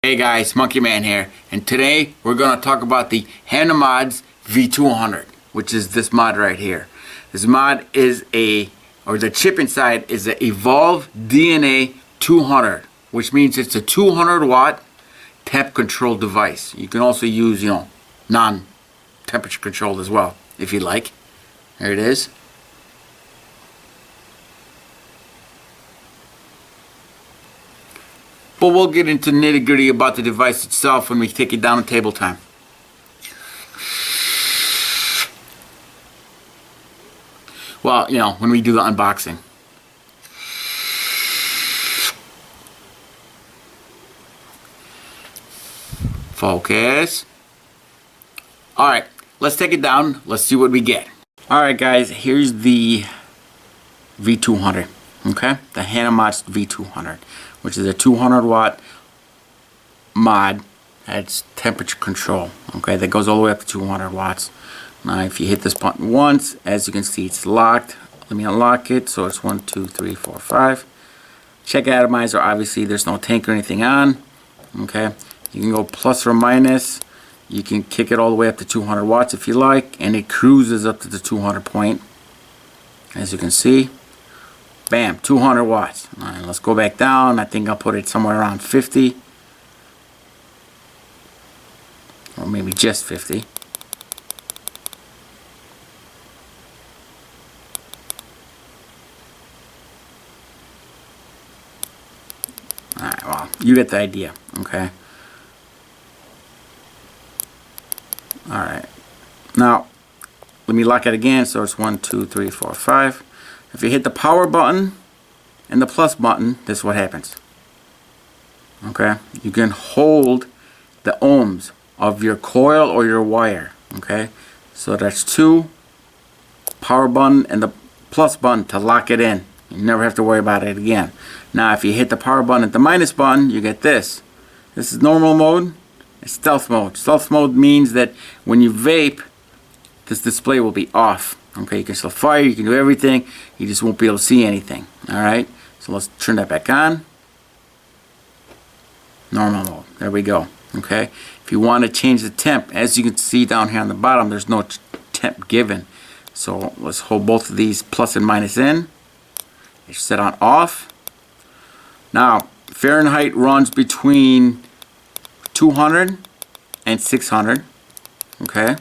Hey guys, Monkey Man here, and today we're going to talk about the HANA V200, which is this mod right here. This mod is the chip inside is a Evolve DNA 200, which means it's a 200 watt temp control device. You can also use, non-temperature controlled as well, if you like. There it is. But we'll get into nitty-gritty about the device itself when we take it down to table time. Well, when we do the unboxing. Focus. Alright, let's take it down. Let's see what we get. Alright guys, here's the V200. Okay, the HANA V200, which is a 200 watt mod that's temperature control. Okay, that goes all the way up to 200 watts. Now, if you hit this button once, as you can see, it's locked. Let me unlock it. So it's 1, 2, 3, 4, 5. Check atomizer. Obviously, there's no tank or anything on. Okay, you can go plus or minus. You can kick it all the way up to 200 watts if you like, and it cruises up to the 200 point. As you can see. Bam, 200 watts. All right, let's go back down. I think I'll put it somewhere around 50. Or maybe just 50. Alright, well, you get the idea, okay? Alright. Now, let me lock it again. So it's 1, 2, 3, 4, 5. If you hit the power button and the plus button, this is what happens. Okay? You can hold the ohms of your coil or your wire. Okay? So that's 2, power button and the plus button to lock it in. You never have to worry about it again. Now if you hit the power button and the minus button, you get this. This is normal mode. It's stealth mode. Stealth mode means that when you vape, this display will be off. Okay, you can still fire, you can do everything, you just won't be able to see anything. Alright, so let's turn that back on. Normal mode, there we go. Okay, if you want to change the temp, as you can see down here on the bottom, there's no temp given. So let's hold both of these plus and minus in. It's set on off. Now, Fahrenheit runs between 200 and 600. Okay,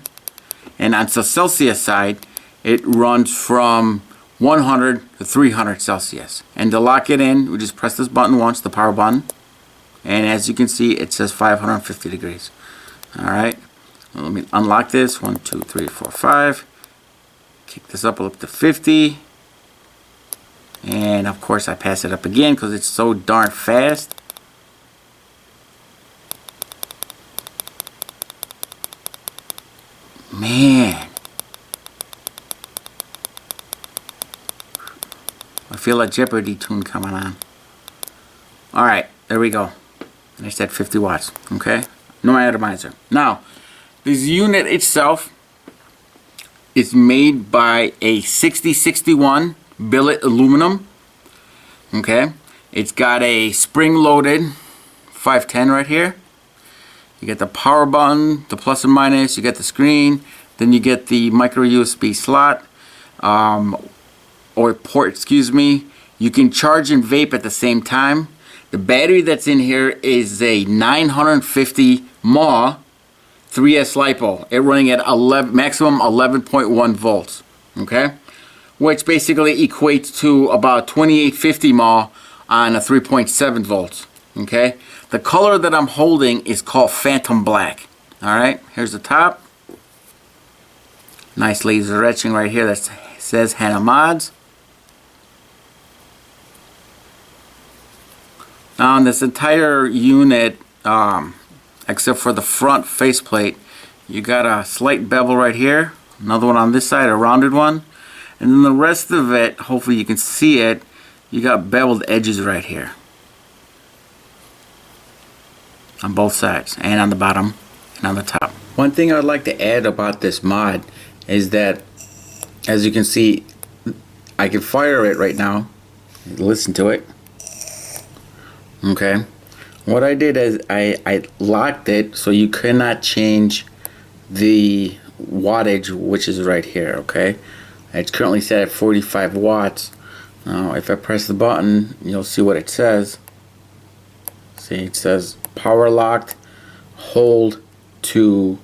and on the Celsius side, it runs from 100 to 300 Celsius. And to lock it in, we just press this button once, the power button. And as you can see, it says 550 degrees. Alright, let me unlock this. 1, 2, 3, 4, 5. Kick this up to 50. And of course, I pass it up again because it's so darn fast. Man. I feel a Jeopardy tune coming on. Alright, there we go. And I said 50 watts. Okay? No atomizer. Now, this unit itself is made by a 6061 billet aluminum. Okay? It's got a spring-loaded 510 right here. You get the power button, the plus and minus, you get the screen, then you get the micro USB slot. Or port, excuse me. You can charge and vape at the same time. The battery that's in here is a 950 mAh 3S LiPo. It running at maximum 11.1 volts. Okay, which basically equates to about 2850 mAh on a 3.7 volts. Okay, the color that I'm holding is called Phantom Black. All right, here's the top. Nice laser etching right here that says HANA Mods. Now on this entire unit, except for the front faceplate, you got a slight bevel right here, another one on this side, a rounded one, and then the rest of it, hopefully you can see it, you got beveled edges right here. On both sides, and on the bottom, and on the top. One thing I'd like to add about this mod is that, as you can see, I can fire it right now. Listen to it. Okay, what I did is I locked it so you cannot change the wattage, which is right here. Okay, it's currently set at 45 watts. Now if I press the button, you'll see what it says. See, it says power locked, hold to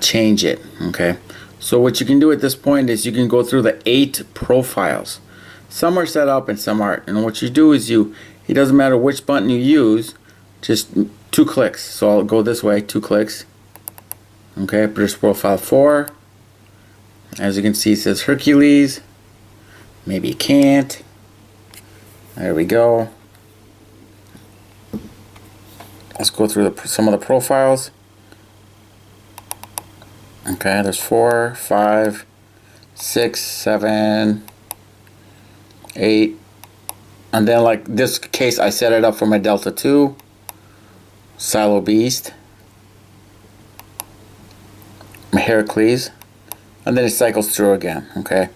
change it. Okay, so what you can do at this point is you can go through the 8 profiles. Some are set up and some aren't, and what you do is it doesn't matter which button you use, just 2 clicks. So I'll go this way, 2 clicks. Okay, produce profile 4. As you can see, it says Hercules. Maybe you can't. There we go. Let's go through some of the profiles. Okay, there's 4, 5, 6, 7, 8. And then, like this case, I set it up for my Delta 2. Silo Beast. My Heracles. And then it cycles through again. Okay.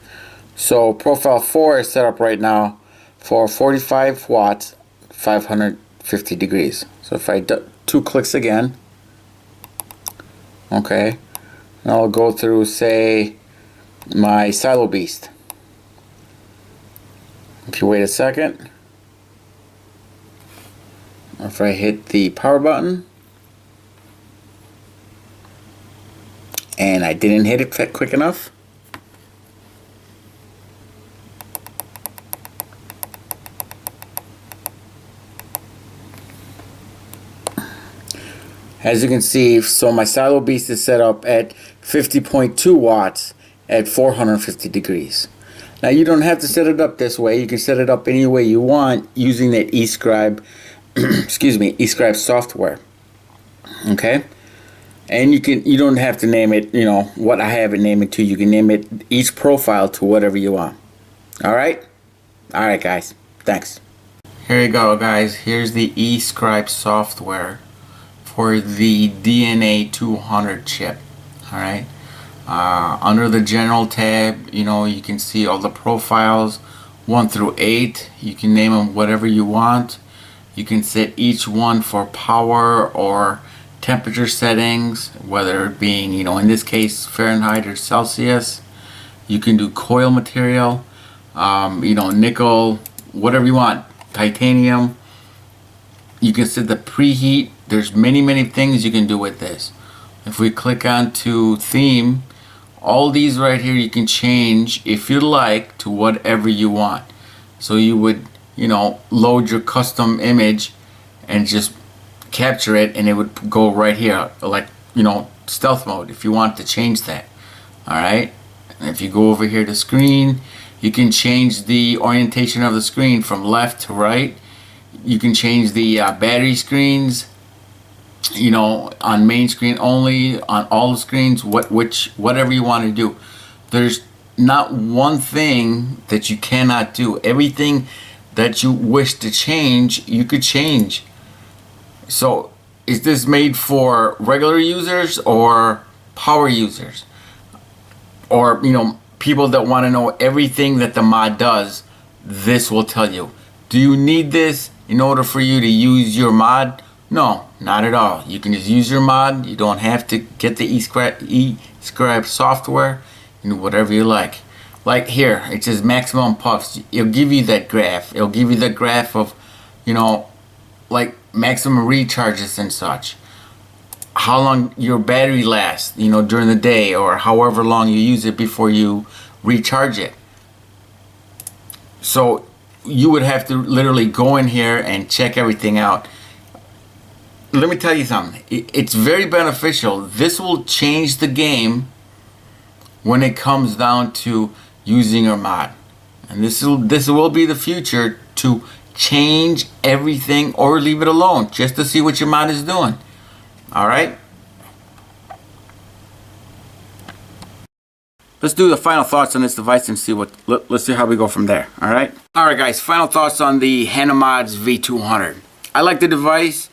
So profile 4 is set up right now for 45 watts, 550 degrees. So if I do 2 clicks again, okay, and I'll go through, say, my Silo Beast. If you wait a second, if I hit the power button and I didn't hit it quick enough, as you can see, so my Silo Beast is set up at 50.2 watts at 450 degrees. Now you don't have to set it up this way. You can set it up any way you want using that eScribe, excuse me, eScribe software. Okay, and you don't have to name it. You know what I have it name it to. You can name it each profile to whatever you want. All right, guys. Thanks. Here you go, guys. Here's the eScribe software for the DNA 200 chip. All right. Under the general tab, you can see all the profiles 1 through 8. You can name them whatever you want. You can set each one for power or temperature settings, whether it being, in this case, Fahrenheit or Celsius. You can do coil material, nickel, whatever you want, titanium. You can set the preheat. There's many things you can do with this. If we click on to theme, all these right here you can change if you like to whatever you want. So you would load your custom image and just capture it, and it would go right here, like stealth mode, if you want to change that. Alright, and if you go over here to screen, you can change the orientation of the screen from left to right. You can change the battery screens, on main screen only, on all the screens, whatever you want to do. There's not one thing that you cannot do. Everything that you wish to change, you could change. So is this made for regular users or power users, or people that want to know everything that the mod does? This will tell you. Do you need this in order for you to use your mod? No, not at all. You can just use your mod. You don't have to get the eScribe software. You do whatever you like. Like here, it says maximum puffs. It'll give you that graph. It'll give you the graph of, like maximum recharges and such. How long your battery lasts, during the day, or however long you use it before you recharge it. So you would have to literally go in here and check everything out. Let me tell you something. It's very beneficial. This will change the game when it comes down to using your mod. And this will be the future, to change everything or leave it alone just to see what your mod is doing. Alright? Let's do the final thoughts on this device and see let's see how we go from there. Alright? Alright guys, final thoughts on the HANA V200. I like the device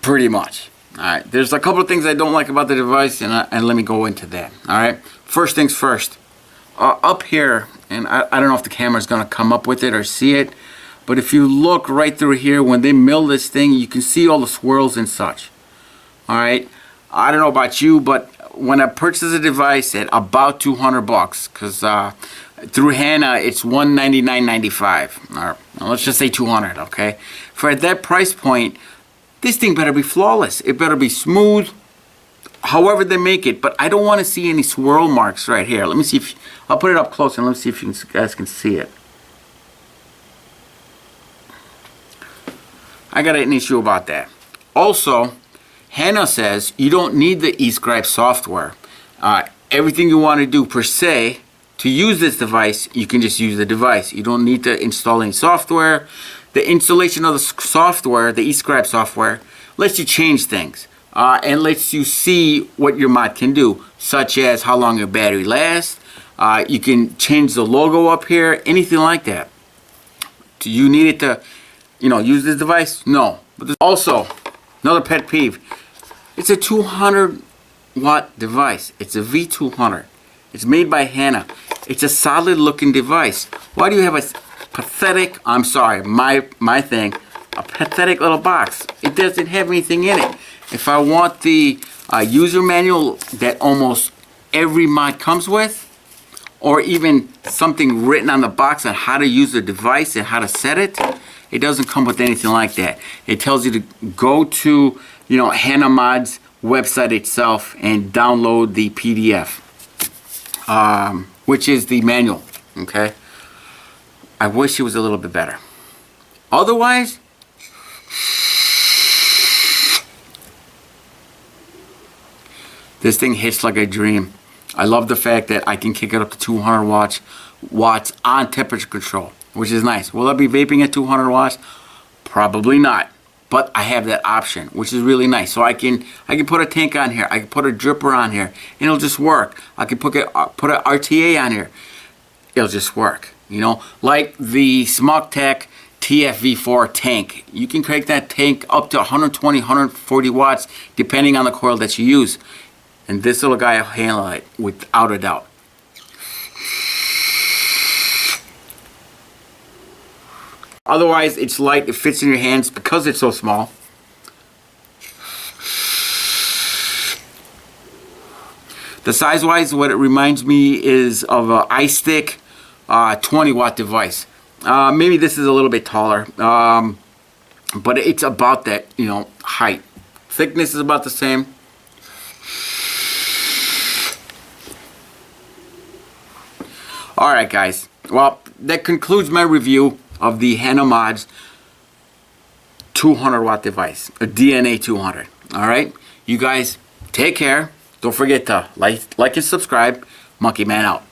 pretty much. Alright, there's a couple of things I don't like about the device, and let me go into that. Alright, first things first. Up here, and I don't know if the camera's going to come up with it or see it, But if you look right through here, when they mill this thing, you can see all the swirls and such. Alright, I don't know about you, but when I purchased a device at about 200 bucks, because through HANA it's $199.95, or let's just say 200, okay? For that price point, this thing better be flawless. It better be smooth, however they make it, but I don't want to see any swirl marks right here. Let me see if, I'll put it up close and let me see if you guys can see it. I got an issue about that. Also, HANA says you don't need the eScribe software. Everything you want to do per se to use this device, you can just use the device. You don't need to install any software. The installation of the software, the eScribe software, lets you change things and lets you see what your mod can do, such as how long your battery lasts. You can change the logo up here, anything like that. Do you need it to, use this device? No. But also, another pet peeve. It's a 200 watt device. It's a V200. It's made by HANA. It's a solid looking device. Why do you have a pathetic, I'm sorry, my thing, a pathetic little box? It doesn't have anything in it. If I want the user manual that almost every mod comes with, or even something written on the box on how to use the device and how to set it, it doesn't come with anything like that. It tells you to go to, HANA Mod's website itself and download the PDF, which is the manual, okay? I wish it was a little bit better. Otherwise, this thing hits like a dream. I love the fact that I can kick it up to 200 watts on temperature control, which is nice. Will I be vaping at 200 watts? Probably not. But I have that option, which is really nice. So I can put a tank on here. I can put a dripper on here, and it'll just work. I can put an RTA on here. It'll just work. Like the SmokTech TFV4 tank. You can crank that tank up to 120, 140 watts, depending on the coil that you use. And this little guy will handle it without a doubt. Otherwise, it's light, it fits in your hands because it's so small. The size-wise, what it reminds me is of an iStick 20 watt device. Maybe this is a little bit taller, but it's about that, height. Thickness is about the same. Alright guys, well, that concludes my review of the HANA Mod's 200 watt device, a DNA 200. Alright, you guys take care. Don't forget to like and subscribe. Monkey Man out.